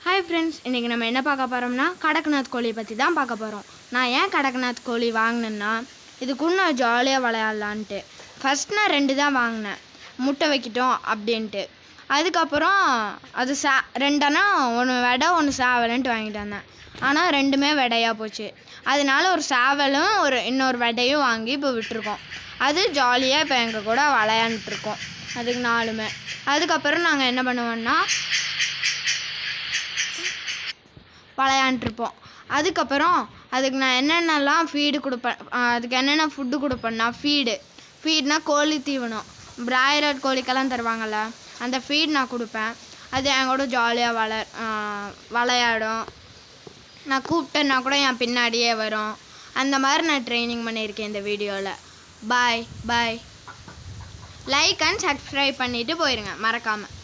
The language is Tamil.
हाय फ्रेंड्स इनके நம்ம என்ன பார்க்க போறோம்னா கடக்நாத் கோழி பத்தி தான் பார்க்க போறோம். நான் ஏன் கடக்நாத் கோழி வாங்குனேன்னா இதுக்கு நான் ஜாலியா விளையாடலாம்னு. ஃபர்ஸ்ட் நான் 2 தான் வாங்குனேன். முட்டை வைக்கிட்டோம் அப்படினு. அதுக்கு அப்புறம் அது ரெண்டனா ஒன்னு வெடை ஒன்னு சாவலன்ட்டு வாங்கிட்டு வந்தேன். ஆனா ரெண்டுமே வெடையா போச்சு. அதனால ஒரு சாவலும் இன்னொரு வெடையும் வாங்கி இப்ப விட்டுருக்கோம். அது ஜாலியா இப்ப எங்க கூட விளையாடிட்டு இருக்கோம். அதுக்கு நாலுமே. அதுக்கு அப்புறம் நாங்க என்ன பண்ணுவோம்னா விளையாண்டுருப்போம். அதுக்கப்புறம் அதுக்கு நான் என்னென்னலாம் ஃபீடு கொடுப்பேன், அதுக்கு என்னென்ன ஃபுட்டு கொடுப்பேன்னா ஃபீட்னா கோழி தீவனம், பிராய்லர் கோழிக்கெல்லாம் தருவாங்கள்ல அந்த ஃபீட் நான் கொடுப்பேன். அது என் கூட ஜாலியாக விளையாடும். நான் கூப்பிட்டேன்னா கூட என் பின்னாடியே வரும். அந்த மாதிரி நான் ட்ரைனிங் பண்ணியிருக்கேன் இந்த வீடியோவில். பாய் லைக் அண்ட் சப்ஸ்கிரைப் பண்ணிவிட்டு போயிருங்க மறக்காமல்.